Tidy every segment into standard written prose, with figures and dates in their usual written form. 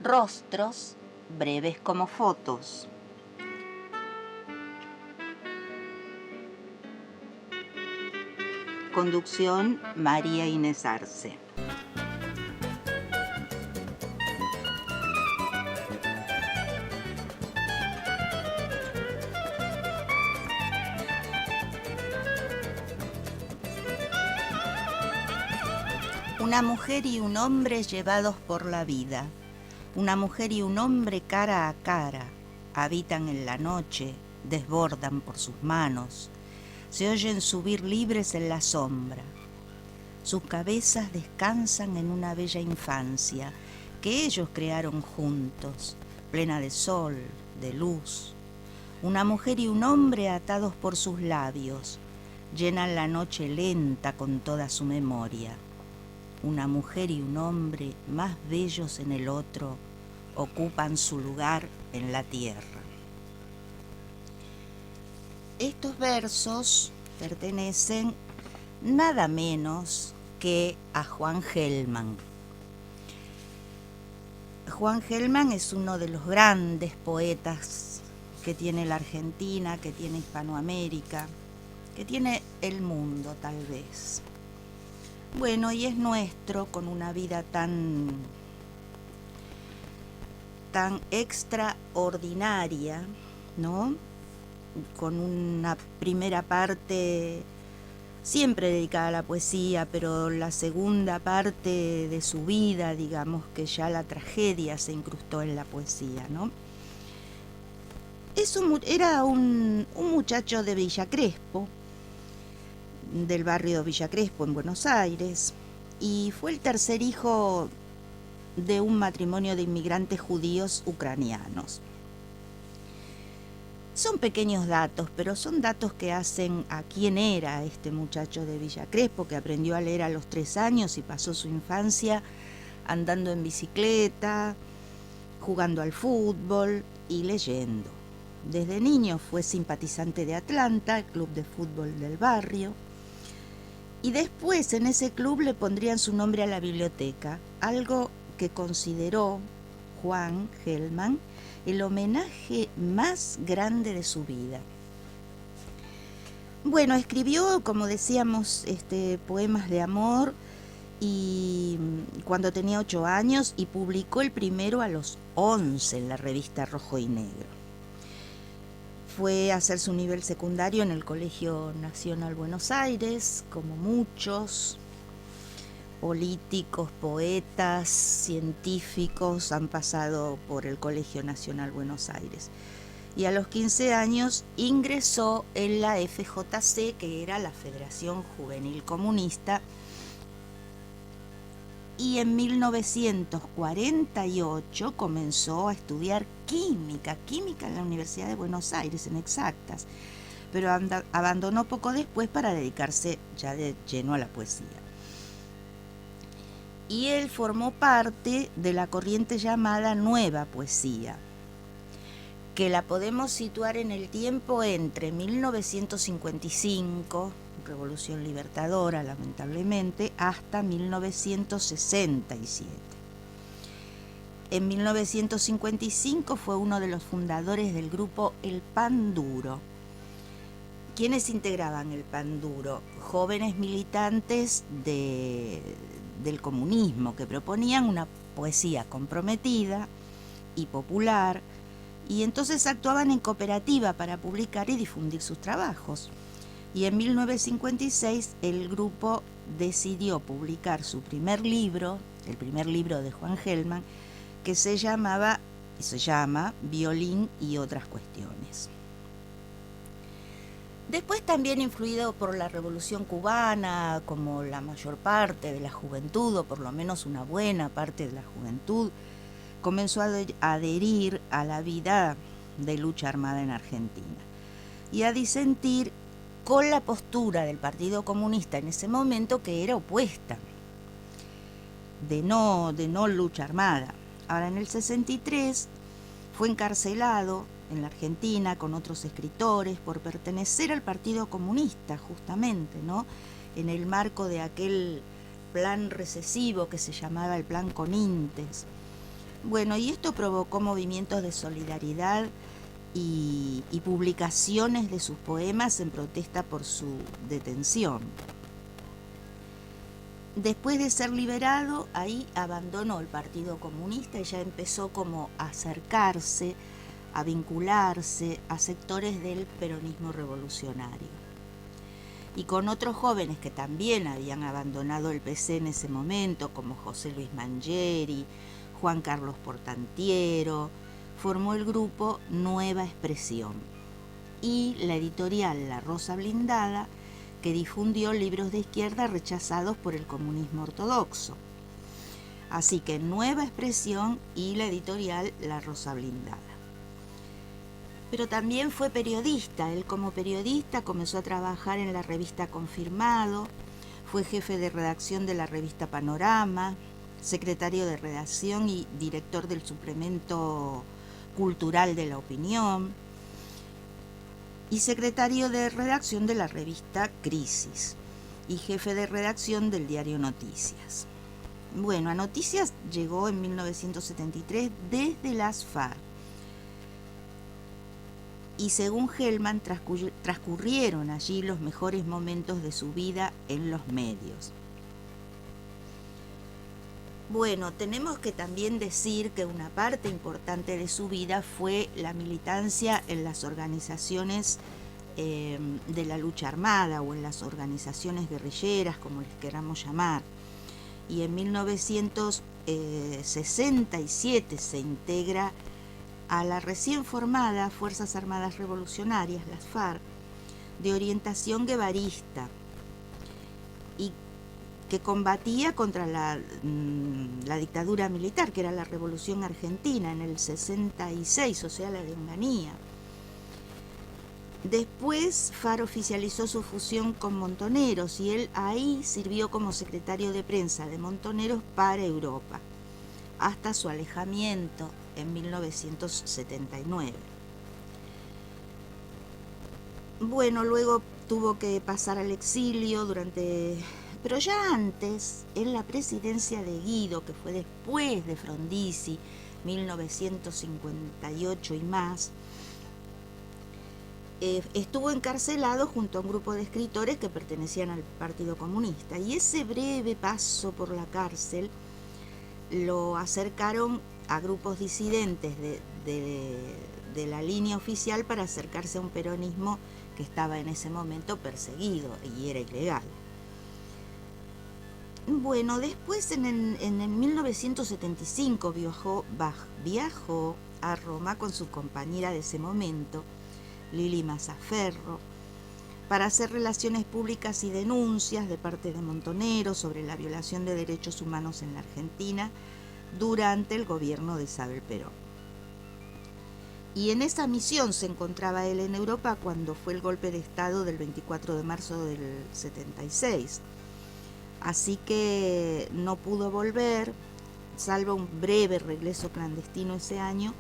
Rostros breves como fotos. Conducción María Inés Arce. Una mujer y un hombre llevados por la vida. Una mujer y un hombre cara a cara. Habitan en la noche, desbordan por sus manos. Se oyen subir libres en la sombra. Sus cabezas descansan en una bella infancia que ellos crearon juntos, plena de sol, de luz. Una mujer y un hombre atados por sus labios, llenan la noche lenta con toda su memoria. Una mujer y un hombre más bellos en el otro ocupan su lugar en la tierra. Estos versos pertenecen nada menos que a Juan Gelman. Juan Gelman es uno de los grandes poetas que tiene la Argentina, que tiene Hispanoamérica, que tiene el mundo tal vez. Bueno, y es nuestro, con una vida tan extraordinaria, ¿no? Con una primera parte siempre dedicada a la poesía, pero la segunda parte de su vida, digamos que ya la tragedia se incrustó en la poesía, ¿no? Era un muchacho de Villa Crespo, del barrio Villa Crespo en Buenos Aires, y fue el tercer hijo de un matrimonio de inmigrantes judíos ucranianos. Son pequeños datos, pero son datos que hacen a quién era este muchacho de Villa Crespo, que aprendió a leer a los 3 años y pasó su infancia andando en bicicleta, jugando al fútbol y leyendo. Desde niño fue simpatizante de Atlanta, el club de fútbol del barrio, y después en ese club le pondrían su nombre a la biblioteca, algo que consideró Juan Gelman el homenaje más grande de su vida. Bueno, escribió, como decíamos, poemas de amor y cuando tenía 8 años, y publicó el primero a los 11 en la revista Rojo y Negro. Fue a hacer su nivel secundario en el Colegio Nacional Buenos Aires, como muchos políticos, poetas, científicos han pasado por el Colegio Nacional Buenos Aires. Y a los 15 años ingresó en la FJC, que era la Federación Juvenil Comunista, y en 1948 comenzó a estudiar química en la Universidad de Buenos Aires, en Exactas, pero abandonó poco después para dedicarse ya de lleno a la poesía. Y él formó parte de la corriente llamada Nueva Poesía, que la podemos situar en el tiempo entre 1955, Revolución Libertadora lamentablemente, hasta 1967. En 1955 fue uno de los fundadores del grupo El Pan Duro. ¿Quiénes integraban el Pan Duro? Jóvenes militantes del comunismo que proponían una poesía comprometida y popular, y entonces actuaban en cooperativa para publicar y difundir sus trabajos. Y en 1956 el grupo decidió publicar su primer libro, el primer libro de Juan Gelman, que se llama Violín y otras cuestiones. Después, también influido por la Revolución Cubana, como la mayor parte de la juventud, o por lo menos una buena parte de la juventud, comenzó a adherir a la vida de lucha armada en Argentina y a disentir con la postura del Partido Comunista en ese momento, que era opuesta, de no lucha armada. Ahora, en el 63 fue encarcelado en la Argentina con otros escritores por pertenecer al Partido Comunista, justamente, ¿no? En el marco de aquel plan recesivo que se llamaba el Plan Conintes. Bueno, y esto provocó movimientos de solidaridad y publicaciones de sus poemas en protesta por su detención. Después de ser liberado, ahí abandonó el Partido Comunista y ya empezó como a acercarse, a vincularse a sectores del peronismo revolucionario. Y con otros jóvenes que también habían abandonado el PC en ese momento, como José Luis Mangieri, Juan Carlos Portantiero, formó el grupo Nueva Expresión y la editorial La Rosa Blindada, que difundió libros de izquierda rechazados por el comunismo ortodoxo. Así que Nueva Expresión y la editorial La Rosa Blindada. Pero también fue periodista. Él como periodista comenzó a trabajar en la revista Confirmado, fue jefe de redacción de la revista Panorama, secretario de redacción y director del suplemento cultural de La Opinión y secretario de redacción de la revista Crisis y jefe de redacción del diario Noticias. Bueno, a Noticias llegó en 1973 desde las FARC y según Hellman transcurrieron allí los mejores momentos de su vida en los medios. Bueno, tenemos que también decir que una parte importante de su vida fue la militancia en las organizaciones de la lucha armada o en las organizaciones guerrilleras, como les queramos llamar. Y en 1967 se integra a la recién formada Fuerzas Armadas Revolucionarias, las FARC, de orientación guevarista, y que combatía contra la dictadura militar, que era la Revolución Argentina en el 66, o sea, la de Onganía. Después FARC oficializó su fusión con Montoneros y él ahí sirvió como secretario de prensa de Montoneros para Europa, hasta su alejamiento en 1979. Bueno, luego tuvo que pasar al exilio pero ya antes, en la presidencia de Guido, que fue después de Frondizi, 1958 y más, estuvo encarcelado junto a un grupo de escritores que pertenecían al Partido Comunista. Y ese breve paso por la cárcel lo acercaron a grupos disidentes de la línea oficial para acercarse a un peronismo que estaba en ese momento perseguido y era ilegal. Bueno, después en el 1975 viajó a Roma con su compañera de ese momento, Lili Mazzaferro, para hacer relaciones públicas y denuncias de parte de Montoneros sobre la violación de derechos humanos en la Argentina durante el gobierno de Isabel Perón. Y en esa misión se encontraba él en Europa cuando fue el golpe de Estado del 24 de marzo del 76. Así que no pudo volver, salvo un breve regreso clandestino ese año.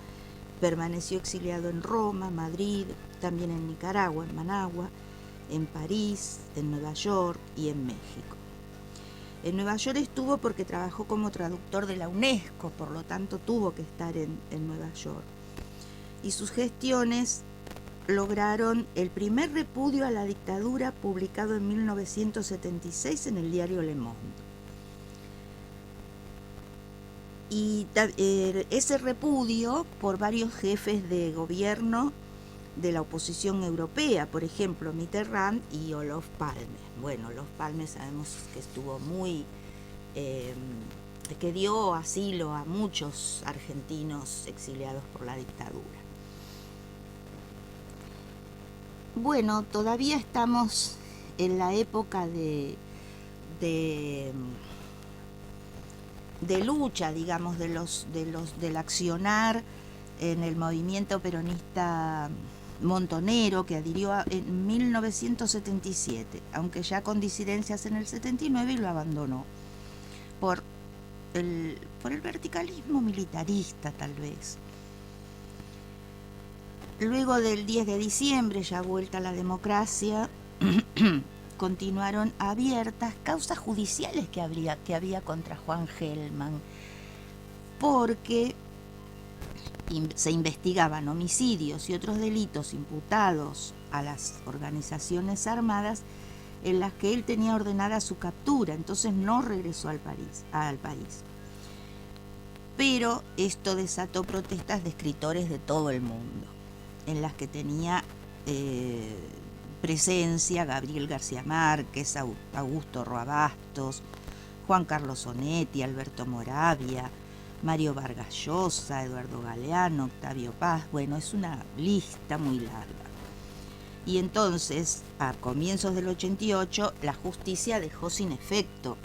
Permaneció exiliado en Roma, Madrid, también en Nicaragua, en Managua, en París, en Nueva York y en México. En Nueva York estuvo porque trabajó como traductor de la UNESCO, por lo tanto tuvo que estar en Nueva York. Y sus gestiones lograron el primer repudio a la dictadura publicado en 1976 en el diario Le Monde. Y ese repudio por varios jefes de gobierno de la oposición europea, por ejemplo Mitterrand y Olof Palme. Bueno, Olof Palme sabemos que estuvo que dio asilo a muchos argentinos exiliados por la dictadura. Bueno, todavía estamos en la época de lucha, digamos, del accionar en el movimiento peronista montonero que adhirió en 1977, aunque ya con disidencias en el 79 y lo abandonó por el verticalismo militarista, tal vez. Luego del 10 de diciembre, ya vuelta a la democracia, continuaron abiertas causas judiciales que había contra Juan Hellman, porque se investigaban homicidios y otros delitos imputados a las organizaciones armadas en las que él tenía ordenada su captura, entonces no regresó al país. Pero esto desató protestas de escritores de todo el mundo, en las que tenía presencia Gabriel García Márquez, Augusto Roa Bastos, Juan Carlos Onetti, Alberto Moravia, Mario Vargas Llosa, Eduardo Galeano, Octavio Paz. Bueno, es una lista muy larga. Y entonces, a comienzos del 88, la justicia dejó sin efecto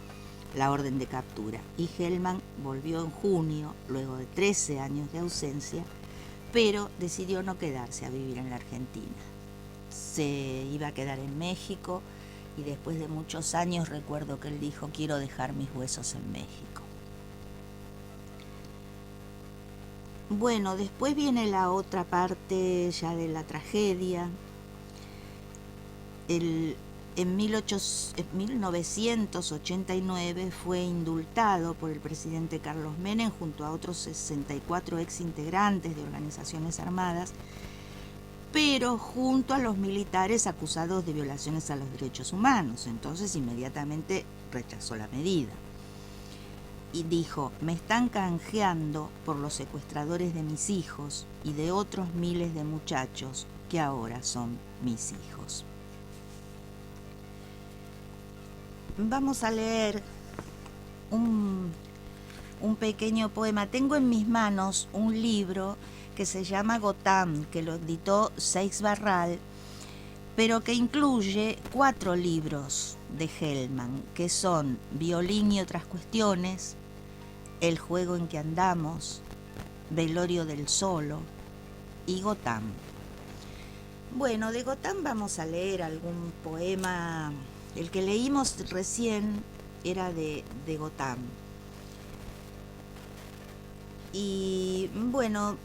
la orden de captura y Hellman volvió en junio, luego de 13 años de ausencia, pero decidió no quedarse a vivir en la Argentina. Se iba a quedar en México y después de muchos años recuerdo que él dijo: quiero dejar mis huesos en México. Bueno, después viene la otra parte ya de la tragedia. En 1989 fue indultado por el presidente Carlos Menem junto a otros 64 exintegrantes de organizaciones armadas, pero junto a los militares acusados de violaciones a los derechos humanos. Entonces inmediatamente rechazó la medida y dijo: me están canjeando por los secuestradores de mis hijos y de otros miles de muchachos que ahora son mis hijos. Vamos a leer un pequeño poema. Tengo en mis manos un libro que se llama Gotham, que lo editó Seix Barral, pero que incluye 4 libros de Hellman, que son Violín y otras cuestiones, El juego en que andamos, Velorio del Solo y Gotham. Bueno, de Gotham vamos a leer algún poema. El que leímos recién era de Gotham. Y bueno,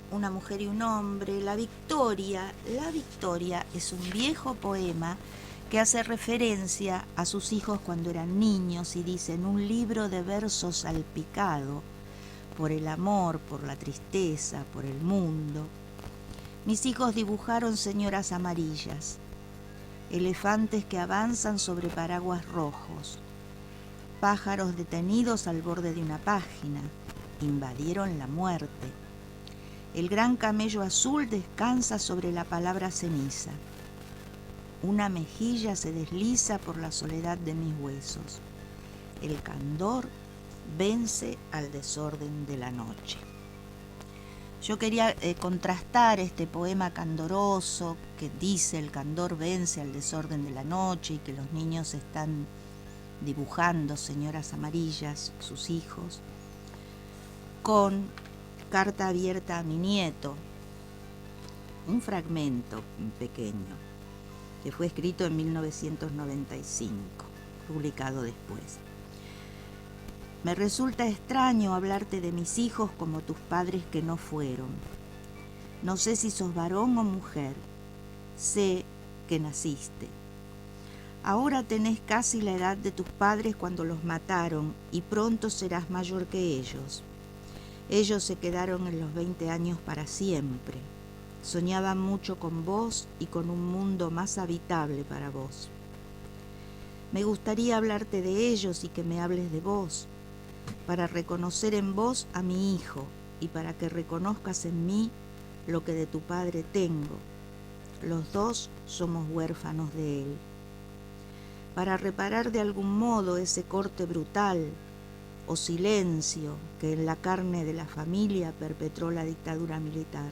Una mujer y un hombre, La Victoria. La Victoria es un viejo poema que hace referencia a sus hijos cuando eran niños y dice: en un libro de versos salpicado por el amor, por la tristeza, por el mundo, mis hijos dibujaron señoras amarillas, elefantes que avanzan sobre paraguas rojos, pájaros detenidos al borde de una página, invadieron la muerte. El gran camello azul descansa sobre la palabra ceniza. Una mejilla se desliza por la soledad de mis huesos. El candor vence al desorden de la noche. Yo quería contrastar este poema candoroso que dice: el candor vence al desorden de la noche, y que los niños están dibujando señoras amarillas, sus hijos, con Carta abierta a mi nieto, un fragmento pequeño que fue escrito en 1995, publicado después. Me resulta extraño hablarte de mis hijos como tus padres que no fueron. No sé si sos varón o mujer, sé que naciste. Ahora tenés casi la edad de tus padres cuando los mataron y pronto serás mayor que ellos. Ellos se quedaron en los 20 años para siempre. Soñaban mucho con vos y con un mundo más habitable para vos. Me gustaría hablarte de ellos y que me hables de vos, para reconocer en vos a mi hijo y para que reconozcas en mí lo que de tu padre tengo. Los dos somos huérfanos de él. Para reparar de algún modo ese corte brutal o silencio que en la carne de la familia perpetró la dictadura militar.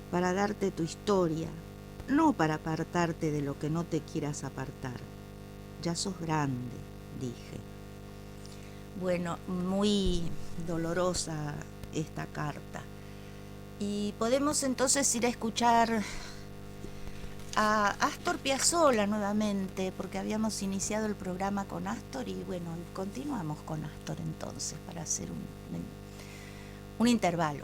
Para darte tu historia, no para apartarte de lo que no te quieras apartar. Ya sos grande, dije. Bueno, muy dolorosa esta carta. Y podemos entonces ir a escuchar a Astor Piazzolla nuevamente, porque habíamos iniciado el programa con Astor y bueno, continuamos con Astor entonces para hacer un intervalo.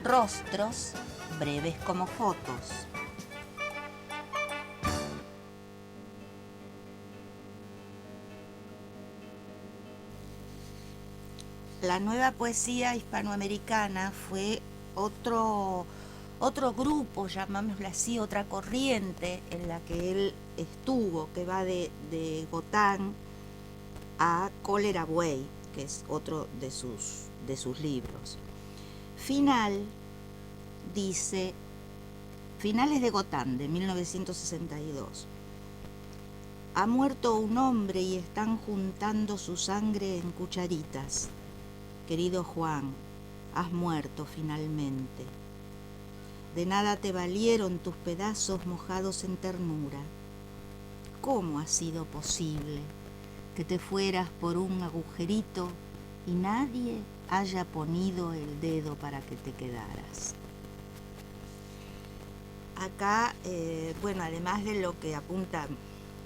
Rostros breves como fotos. La nueva poesía hispanoamericana fue otro grupo, llamámoslo así, otra corriente en la que él estuvo, que va de Gotán a Cólera Buey, que es otro de sus libros. Dice, Finales de Gotán, de 1962. Ha muerto un hombre y están juntando su sangre en cucharitas. Querido Juan, has muerto finalmente. De nada te valieron tus pedazos mojados en ternura. ¿Cómo ha sido posible que te fueras por un agujerito y nadie haya ponido el dedo para que te quedaras? Acá, además de lo que apunta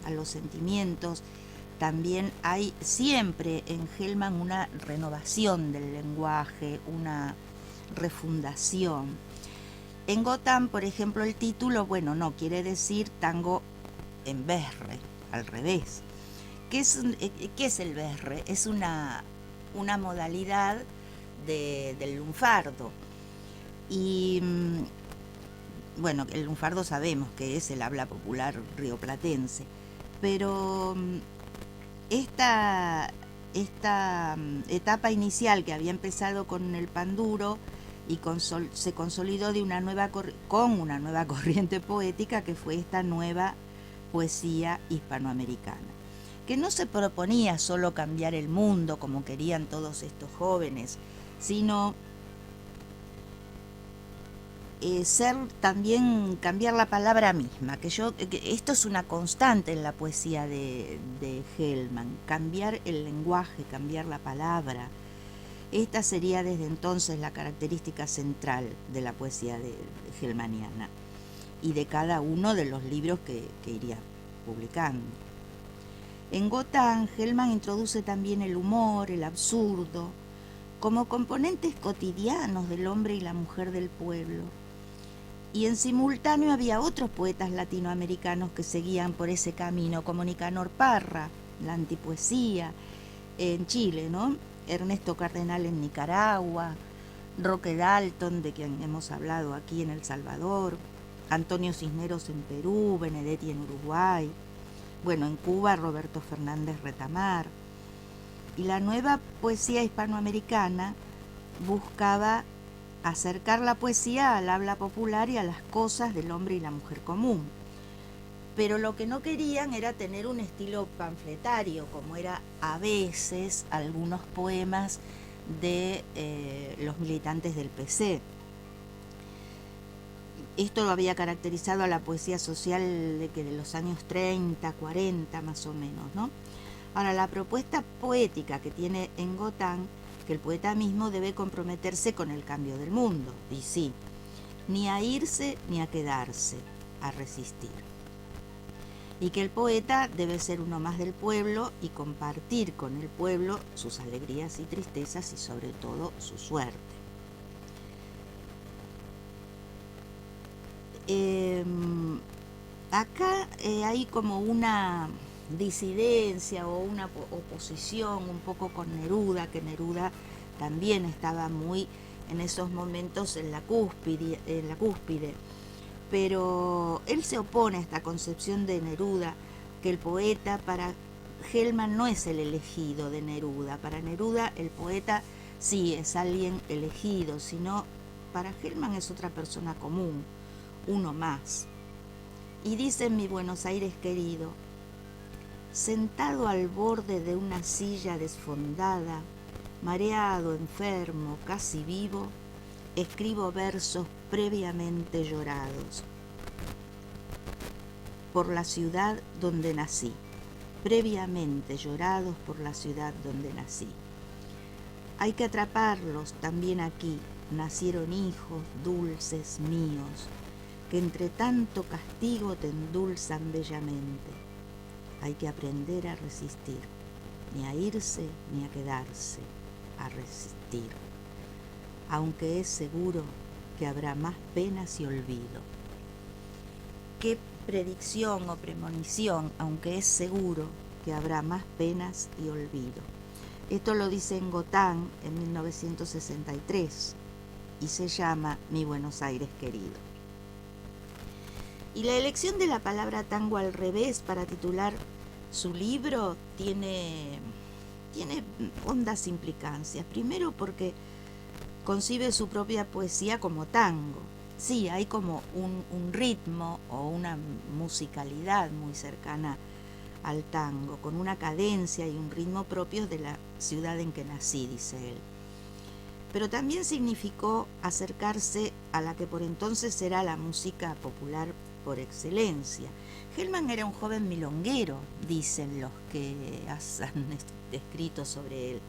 a los sentimientos, también hay siempre en Hellman una renovación del lenguaje, una refundación. En Gotán, por ejemplo, el título, no quiere decir tango en berre, al revés. ¿Qué es el berre? Es una modalidad del lunfardo. Y el lunfardo sabemos que es el habla popular rioplatense, pero esta etapa inicial que había empezado con el panduro y se consolidó con una nueva corriente poética, que fue esta nueva poesía hispanoamericana, que no se proponía solo cambiar el mundo como querían todos estos jóvenes, sino también cambiar la palabra misma, que esto es una constante en la poesía de Hellman, cambiar el lenguaje, cambiar la palabra. Esta sería desde entonces la característica central de la poesía de hellmaniana y de cada uno de los libros que iría publicando. En Gotán, Hellman introduce también el humor, el absurdo, como componentes cotidianos del hombre y la mujer del pueblo. Y en simultáneo había otros poetas latinoamericanos que seguían por ese camino, como Nicanor Parra, la antipoesía, en Chile, ¿no? Ernesto Cardenal en Nicaragua, Roque Dalton, de quien hemos hablado aquí en El Salvador, Antonio Cisneros en Perú, Benedetti en Uruguay, en Cuba Roberto Fernández Retamar. Y la nueva poesía hispanoamericana buscaba acercar la poesía al habla popular y a las cosas del hombre y la mujer común. Pero lo que no querían era tener un estilo panfletario, como era a veces algunos poemas de los militantes del PC. Esto lo había caracterizado a la poesía social de los años 30, 40 más o menos, ¿no? Ahora, la propuesta poética que tiene en Gotán, que el poeta mismo debe comprometerse con el cambio del mundo, y sí, ni a irse ni a quedarse, a resistir. Y que el poeta debe ser uno más del pueblo y compartir con el pueblo sus alegrías y tristezas y sobre todo su suerte. Acá hay como una disidencia o una oposición un poco con Neruda, que Neruda también estaba muy en esos momentos en la cúspide, pero él se opone a esta concepción de Neruda, que el poeta para Hellman no es el elegido de Neruda. Para Neruda el poeta sí es alguien elegido, sino para Hellman es otra persona común, uno más. Y dice en Mi Buenos Aires querido: sentado al borde de una silla desfondada, mareado, enfermo, casi vivo, escribo versos previamente llorados por la ciudad donde nací, previamente llorados por la ciudad donde nací. Hay que atraparlos también aquí, nacieron hijos dulces míos, que entre tanto castigo te endulzan bellamente. Hay que aprender a resistir, ni a irse ni a quedarse, a resistir. Aunque es seguro que habrá más penas y olvido. Qué predicción o premonición, aunque es seguro que habrá más penas y olvido. Esto lo dice en Gotán en 1963 y se llama Mi Buenos Aires querido. Y la elección de la palabra tango al revés para titular su libro tiene hondas implicancias. Primero porque concibe su propia poesía como tango. Sí, hay como un ritmo o una musicalidad muy cercana al tango, con una cadencia y un ritmo propios de la ciudad en que nací, dice él. Pero también significó acercarse a la que por entonces era la música popular por excelencia. Gelman era un joven milonguero, dicen los que han escrito sobre él.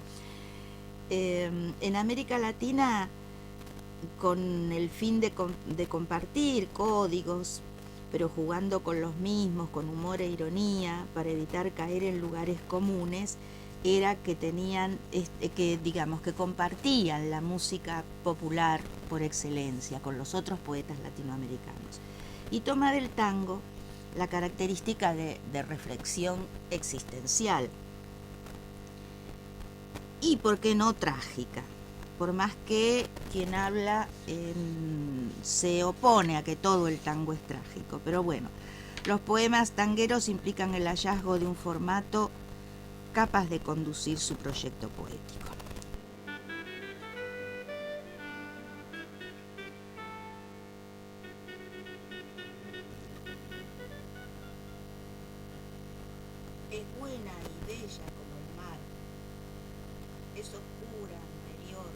En América Latina, con el fin de compartir códigos, pero jugando con los mismos, con humor e ironía, para evitar caer en lugares comunes, era que que compartían la música popular por excelencia con los otros poetas latinoamericanos. Y toma del tango la característica de reflexión existencial y, ¿por qué no, trágica? Por más que quien habla se opone a que todo el tango es trágico. Pero bueno, los poemas tangueros implican el hallazgo de un formato capaz de conducir su proyecto poético. Es buena y bella como el mar, es oscura, interior,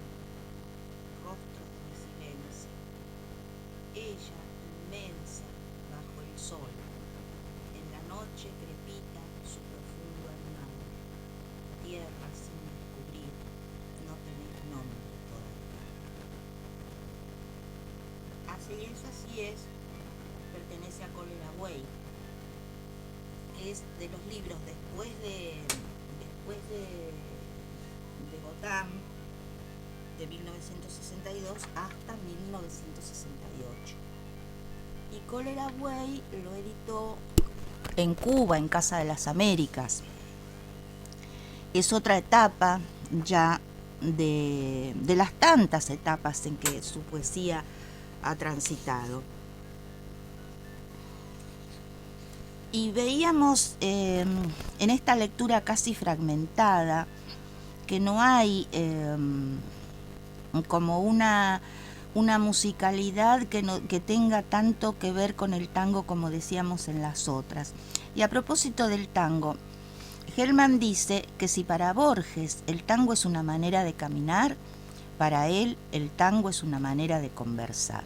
rostro de mi silencio. Ella, inmensa, bajo el sol, en la noche crepita su profundo animal. Tierra sin descubrir, no tenés nombre todavía. Así es, pertenece a Cólera Buey. Es de los libros después de Gotán, de 1962 hasta 1968. Y Cólera Buey lo editó en Cuba, en Casa de las Américas. Es otra etapa ya de las tantas etapas en que su poesía ha transitado. Y veíamos en esta lectura casi fragmentada que no hay como una musicalidad que tenga tanto que ver con el tango como decíamos en las otras. Y a propósito del tango, Gelman dice que si para Borges el tango es una manera de caminar, para él el tango es una manera de conversar.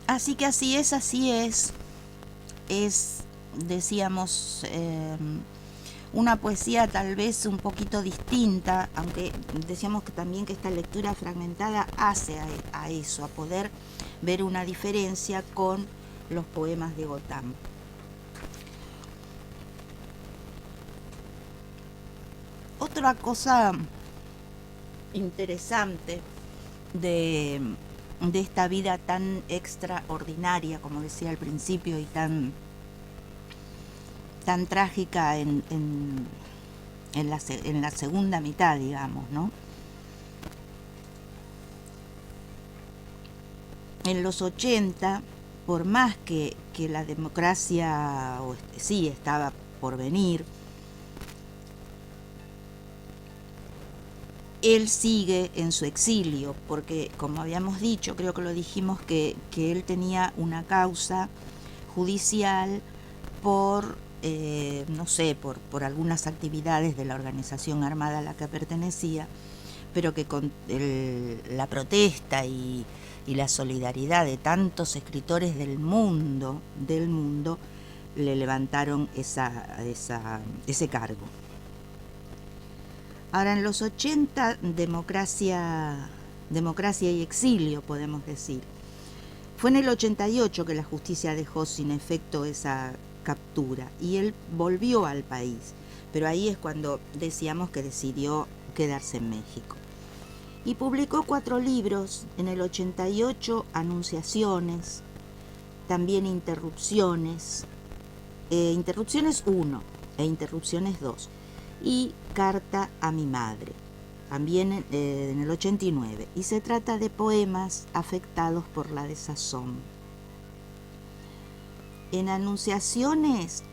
Así que así es, decíamos, una poesía tal vez un poquito distinta, aunque decíamos que también que esta lectura fragmentada hace a eso, a poder ver una diferencia con los poemas de Gotán. Otra cosa interesante de esta vida tan extraordinaria, como decía al principio, y tan trágica en la segunda mitad, digamos, ¿no? En los 80, por más que la democracia sí estaba por venir, él sigue en su exilio, porque, como habíamos dicho, creo que lo dijimos, que él tenía una causa judicial por, por algunas actividades de la organización armada a la que pertenecía, pero que con la protesta y la solidaridad de tantos escritores del mundo, le levantaron ese cargo. Ahora, en los 80, democracia y exilio, podemos decir. Fue en el 88 que la justicia dejó sin efecto esa captura y él volvió al país, pero ahí es cuando decíamos que decidió quedarse en México. Y publicó 4 libros, en el 88 Anunciaciones, también Interrupciones, Interrupciones 1 e Interrupciones 2, y Carta a mi madre, también en el 89, y se trata de poemas afectados por la desazón. En Anunciaciones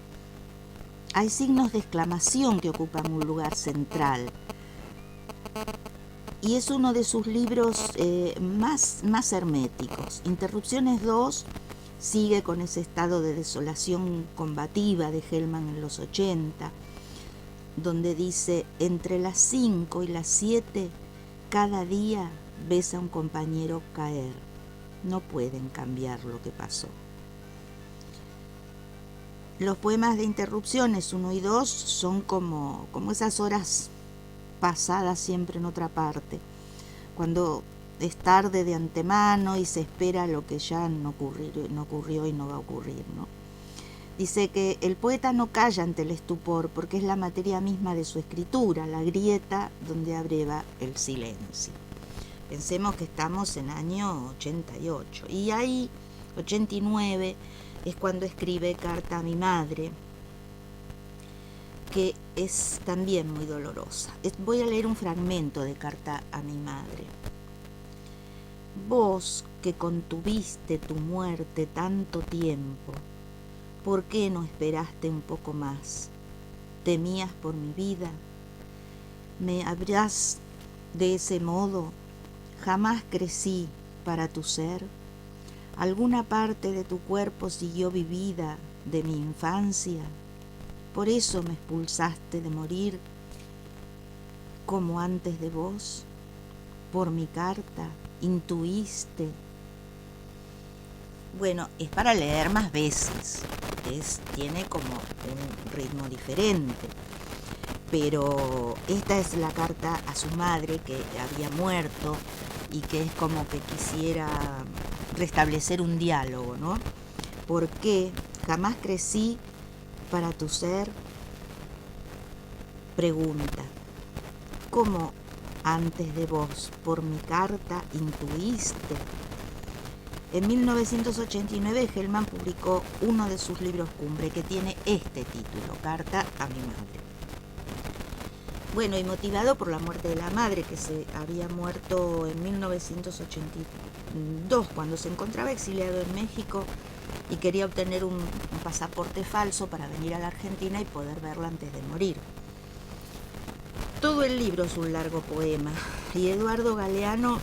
hay signos de exclamación que ocupan un lugar central, y es uno de sus libros más herméticos. Interrupciones 2 sigue con ese estado de desolación combativa de Hellman en los 80, donde dice: entre las 5 y las 7 cada día ves a un compañero caer, no pueden cambiar lo que pasó. Los poemas de Interrupciones 1 y 2 son como esas horas pasadas siempre en otra parte, cuando es tarde de antemano y se espera lo que ya no ocurrió y no va a ocurrir, ¿no? Dice que el poeta no calla ante el estupor porque es la materia misma de su escritura, la grieta donde abreva el silencio. Pensemos que estamos en año 88 y ahí, 89, es cuando escribe Carta a mi madre, que es también muy dolorosa. Voy a leer un fragmento de Carta a mi madre. Vos que contuviste tu muerte tanto tiempo, ¿por qué no esperaste un poco más? ¿Temías por mi vida? ¿Me habrás de ese modo? Jamás crecí para tu ser. ¿Alguna parte de tu cuerpo siguió vivida de mi infancia? Por eso me expulsaste de morir como antes de vos. Por mi carta intuiste. Bueno, es para leer más veces, tiene como un ritmo diferente, pero esta es la carta a su madre que había muerto y que es como que quisiera restablecer un diálogo, ¿no? ¿Por qué jamás crecí para tu ser? Pregunta. ¿Cómo antes de vos? Por mi carta intuiste. En 1989 Hellman publicó uno de sus libros cumbre que tiene este título, Carta a mi madre. Bueno, y motivado por la muerte de la madre, que se había muerto en 1982, cuando se encontraba exiliado en México y quería obtener un pasaporte falso para venir a la Argentina y poder verla antes de morir. Todo el libro es un largo poema y Eduardo Galeano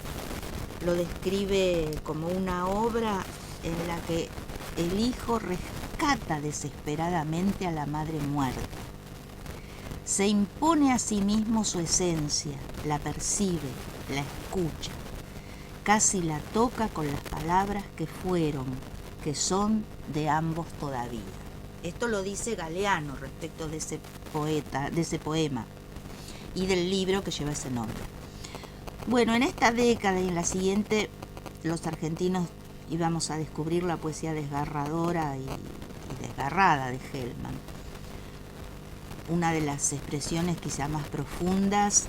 lo describe como una obra en la que el hijo rescata desesperadamente a la madre muerta. Se impone a sí mismo su esencia, la percibe, la escucha, casi la toca con las palabras que fueron, que son de ambos todavía. Esto lo dice Galeano respecto de ese poema y del libro que lleva ese nombre. Bueno, en esta década y en la siguiente, los argentinos íbamos a descubrir la poesía desgarradora y desgarrada de Hellman. Una de las expresiones quizá más profundas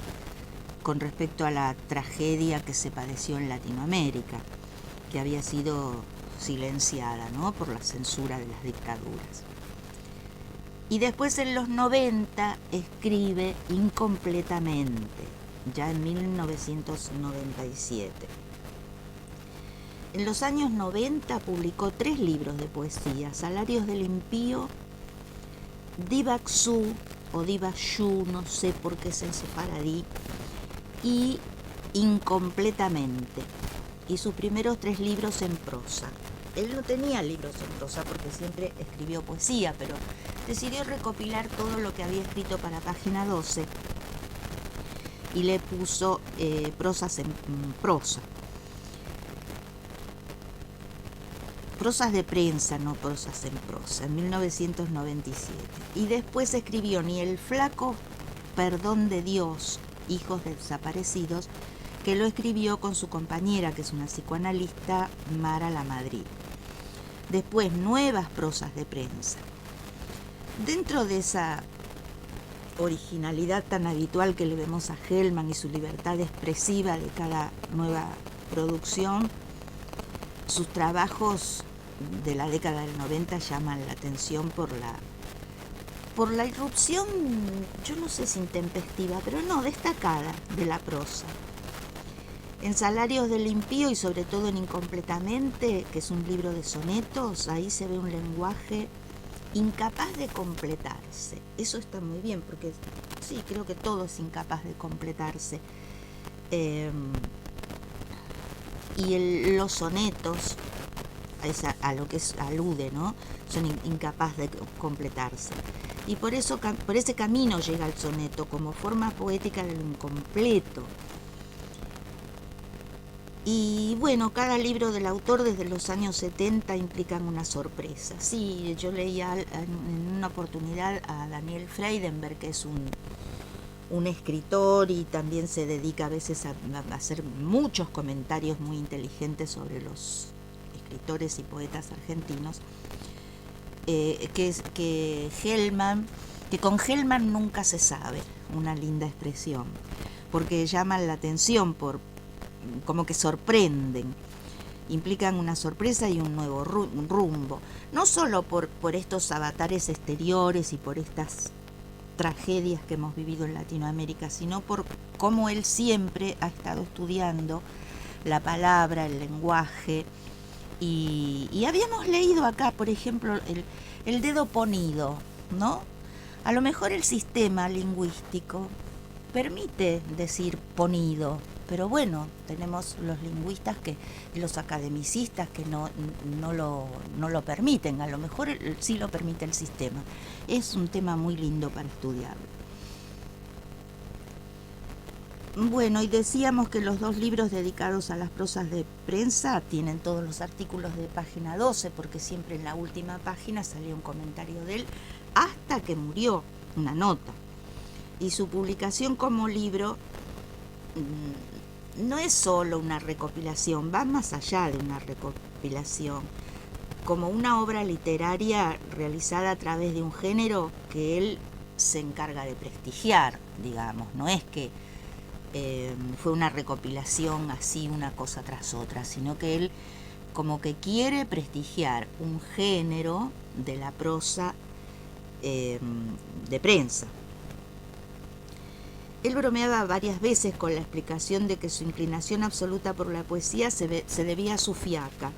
con respecto a la tragedia que se padeció en Latinoamérica, que había sido silenciada, ¿no?, por la censura de las dictaduras. Y después en los 90 escribe Incompletamente, ya en 1997. En los años 90 publicó 3 libros de poesía: Salarios del Impío, Divac-Su o Divac-Shu, no sé por qué es en sefaradí, y Incompletamente, y sus primeros 3 libros en prosa. Él no tenía libros en prosa porque siempre escribió poesía, pero decidió recopilar todo lo que había escrito para Página 12 y le puso prosas en prosa. Prosas de prensa, no prosas en prosa, en 1997. Y después escribió Ni el flaco perdón de Dios, hijos de desaparecidos, que lo escribió con su compañera, que es una psicoanalista, Mara Lamadrid. Después, nuevas prosas de prensa. Dentro de esa originalidad tan habitual que le vemos a Hellman y su libertad expresiva de cada nueva producción, sus trabajos de la década del 90 llaman la atención por la irrupción, yo no sé si intempestiva, pero no, destacada de la prosa. En Salarios del Impío y sobre todo en Incompletamente, que es un libro de sonetos, ahí se ve un lenguaje incapaz de completarse. Eso está muy bien, porque sí, creo que todo es incapaz de completarse. Y los sonetos, a lo que alude, ¿no? Son incapaces de completarse. Y por ese camino llega el soneto, como forma poética de lo incompleto. Y bueno, cada libro del autor desde los años 70 implican una sorpresa. Sí, yo leía en una oportunidad a Daniel Freydenberg, que es un escritor y también se dedica a veces a hacer muchos comentarios muy inteligentes sobre los escritores y poetas argentinos, que con Hellman nunca se sabe, una linda expresión, porque llaman la atención como que sorprenden, implican una sorpresa y un nuevo rumbo, no solo por estos avatares exteriores y por estas tragedias que hemos vivido en Latinoamérica, sino por cómo él siempre ha estado estudiando la palabra, el lenguaje, y habíamos leído acá, por ejemplo, el dedo ponido, ¿no? A lo mejor el sistema lingüístico permite decir ponido, pero bueno, tenemos los lingüistas los academicistas que no lo permiten, a lo mejor sí lo permite el sistema. Es un tema muy lindo para estudiarlo. Bueno, y decíamos que los dos libros dedicados a las prosas de prensa tienen todos los artículos de página 12, porque siempre en la última página salía un comentario de él, hasta que murió, una nota. Y su publicación como libro no es solo una recopilación, va más allá de una recopilación, como una obra literaria realizada a través de un género que él se encarga de prestigiar, digamos, no es que fue una recopilación así, una cosa tras otra, sino que él como que quiere prestigiar un género de la prosa de prensa. Él bromeaba varias veces con la explicación de que su inclinación absoluta por la poesía se debía a su fiaca,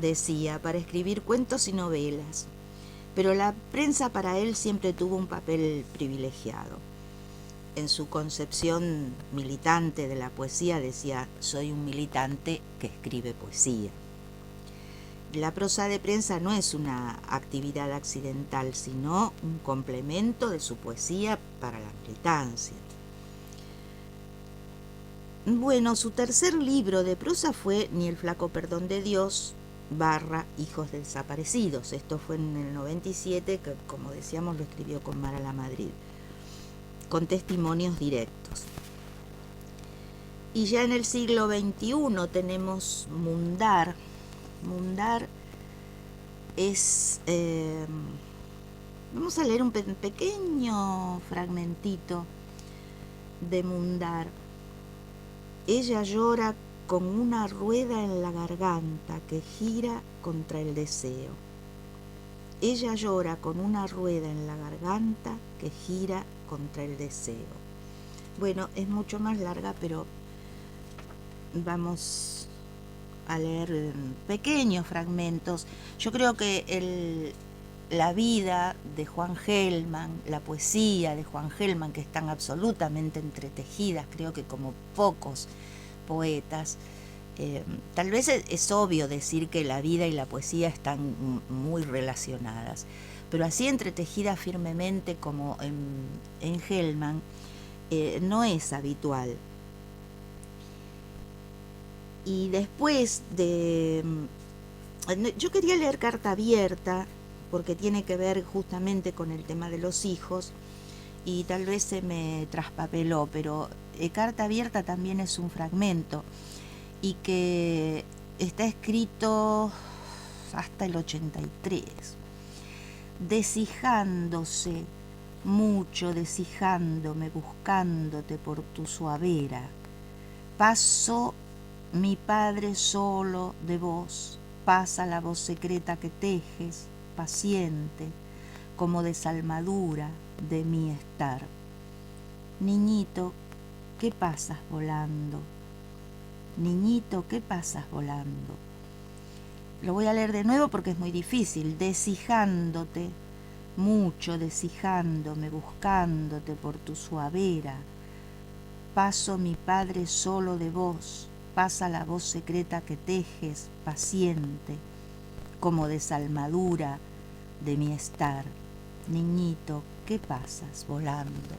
decía, para escribir cuentos y novelas. Pero la prensa para él siempre tuvo un papel privilegiado. En su concepción militante de la poesía decía, soy un militante que escribe poesía. La prosa de prensa no es una actividad accidental, sino un complemento de su poesía para la militancia. Bueno, su tercer libro de prosa fue Ni el flaco perdón de Dios / Hijos desaparecidos. Esto fue en el 97, que como decíamos lo escribió con Mara La Madrid, con testimonios directos. Y ya en el siglo XXI tenemos Mundar. Mundar es... vamos a leer un pequeño fragmentito de Mundar. Ella llora con una rueda en la garganta que gira contra el deseo. Ella llora con una rueda en la garganta que gira contra el deseo. Bueno, es mucho más larga, pero vamos a leer pequeños fragmentos. Yo creo que la vida de Juan Gelman, la poesía de Juan Gelman, que están absolutamente entretejidas, creo que como pocos poetas, tal vez es obvio decir que la vida y la poesía están muy relacionadas, pero así entretejidas firmemente como en Gelman, no es habitual. Y después yo quería leer Carta Abierta, porque tiene que ver justamente con el tema de los hijos, y tal vez se me traspapeló, pero Carta Abierta también es un fragmento, y que está escrito hasta el 83, deshijándose mucho deshijándome, buscándote por tu suavera. Paso mi Padre solo de vos, pasa la voz secreta que tejes, paciente, como desalmadura de mi estar. Niñito, ¿qué pasas volando? Niñito, ¿qué pasas volando? Lo voy a leer de nuevo porque es muy difícil. Deshijándote, mucho deshijándome, buscándote por tu suavera. Paso mi Padre solo de vos, pasa la voz secreta que tejes, paciente, como desalmadura de mi estar. Niñito, ¿qué pasas volando?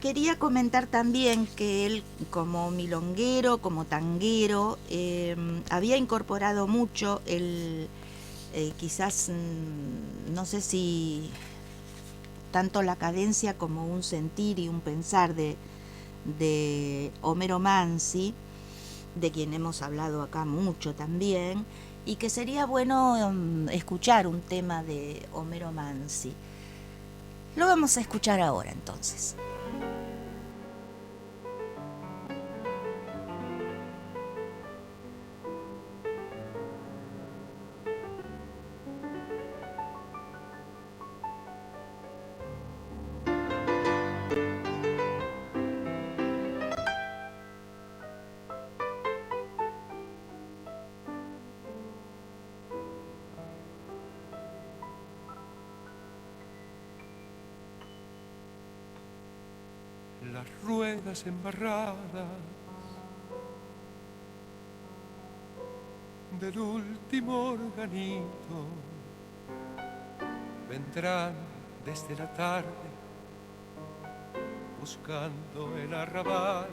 Quería comentar también que él, como milonguero, como tanguero, había incorporado mucho quizás, no sé si tanto la cadencia como un sentir y un pensar de Homero Mansi, de quien hemos hablado acá mucho también, y que sería bueno escuchar un tema de Homero Mansi. Lo vamos a escuchar ahora entonces. Las ruedas embarradas del último organito vendrán desde la tarde buscando el arrabal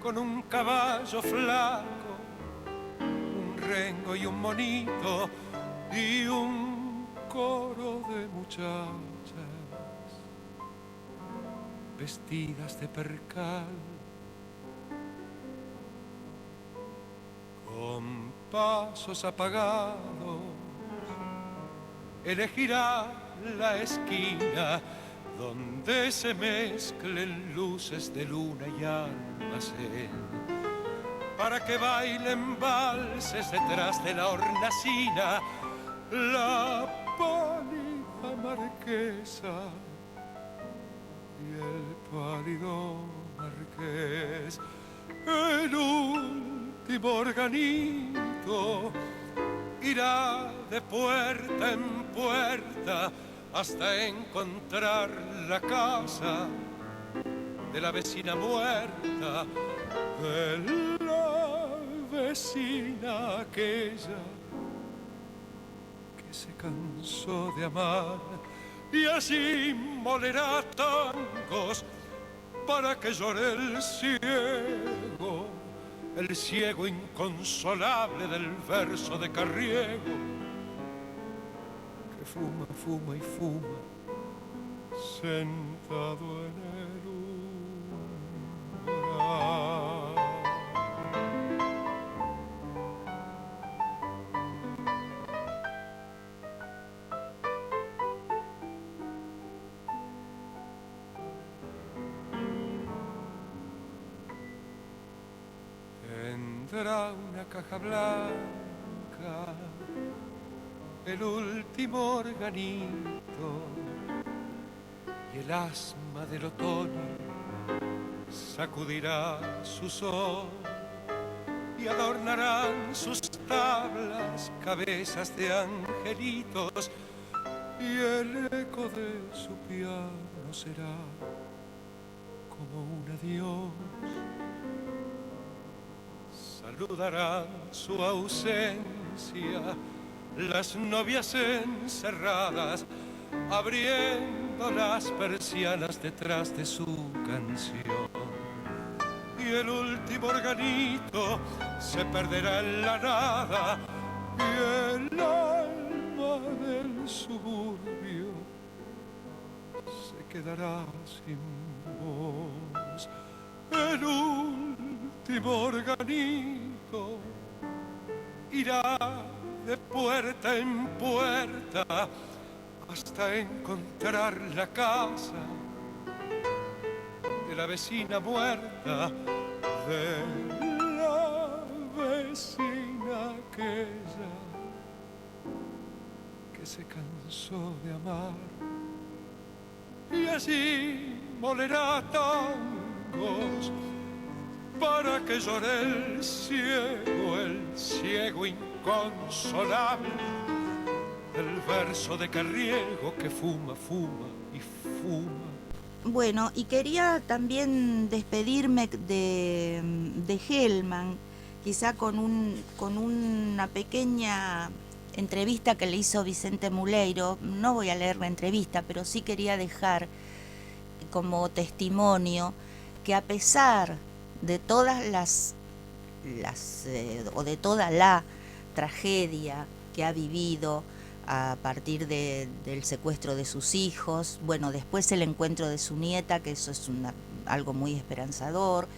con un caballo flaco, un rengo y un monito y un coro de muchachas vestidas de percal, con pasos apagados, elegirá la esquina donde se mezclen luces de luna y almacén, para que bailen valses detrás de la hornacina la pálida marquesa y el pálido marqués. El último organito irá de puerta en puerta hasta encontrar la casa de la vecina muerta, de la vecina aquella que se cansó de amar, y así molerá tangos para que llore el ciego inconsolable del verso de Carriego, que fuma, fuma y fuma, sentado en el umbral. Tendrá una caja blanca, el último organito, y el asma del otoño sacudirá su sol y adornarán sus tablas cabezas de angelitos, y el eco de su piano será como un adiós. Saludarán su ausencia las novias encerradas, abriendo las persianas detrás de su canción. Y el último organito se perderá en la nada, y el alma del suburbio se quedará sin voz. El último organito irá de puerta en puerta hasta encontrar la casa de la vecina muerta, de la vecina aquella que se cansó de amar. Y así molerá tangos para que llore el ciego inconsolable, el verso de Carriego que fuma, fuma y fuma. Bueno, y quería también despedirme de Hellman, quizá con una pequeña entrevista que le hizo Vicente Muleiro. No voy a leer la entrevista, pero sí quería dejar como testimonio que a pesar de todas o de toda la tragedia que ha vivido a partir del secuestro de sus hijos, bueno, después el encuentro de su nieta, que eso es algo muy esperanzador,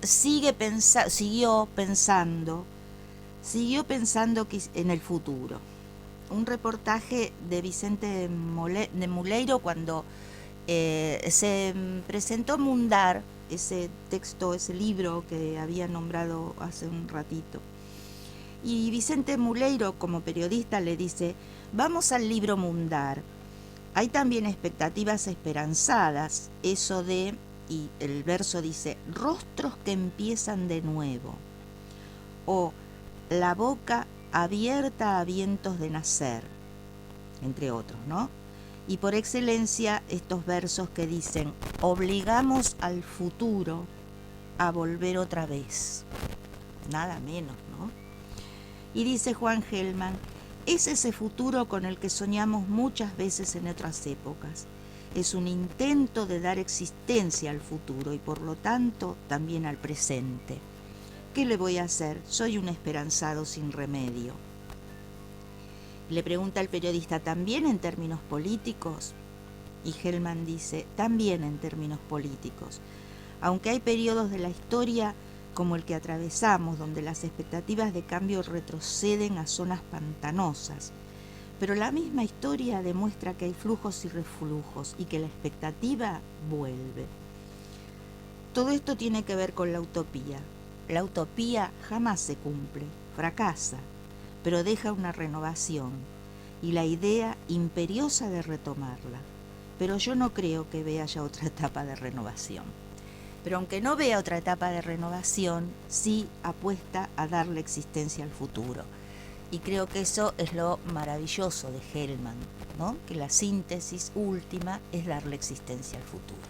siguió pensando en el futuro. Un reportaje de Vicente de Muleiro cuando se presentó Mundar, ese texto, ese libro que había nombrado hace un ratito. Y Vicente Muleiro, como periodista, le dice: vamos al libro Mundar. Hay también expectativas esperanzadas, eso de, y el verso dice, rostros que empiezan de nuevo, o la boca abierta a vientos de nacer, entre otros, ¿no? Y por excelencia estos versos que dicen, obligamos al futuro a volver otra vez, nada menos, ¿no? Y dice Juan Hellman, es ese futuro con el que soñamos muchas veces en otras épocas. Es un intento de dar existencia al futuro y por lo tanto también al presente. ¿Qué le voy a hacer? Soy un esperanzado sin remedio. Le pregunta el periodista, ¿también en términos políticos? Y Hellman dice, también en términos políticos. Aunque hay periodos de la historia como el que atravesamos, donde las expectativas de cambio retroceden a zonas pantanosas. Pero la misma historia demuestra que hay flujos y reflujos y que la expectativa vuelve. Todo esto tiene que ver con la utopía. La utopía jamás se cumple, fracasa, pero deja una renovación y la idea imperiosa de retomarla. Pero yo no creo que vea ya otra etapa de renovación. Pero aunque no vea otra etapa de renovación, sí apuesta a darle existencia al futuro. Y creo que eso es lo maravilloso de Hellman, ¿no? Que la síntesis última es darle existencia al futuro.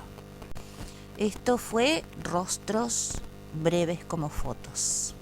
Esto fue Rostros breves como fotos.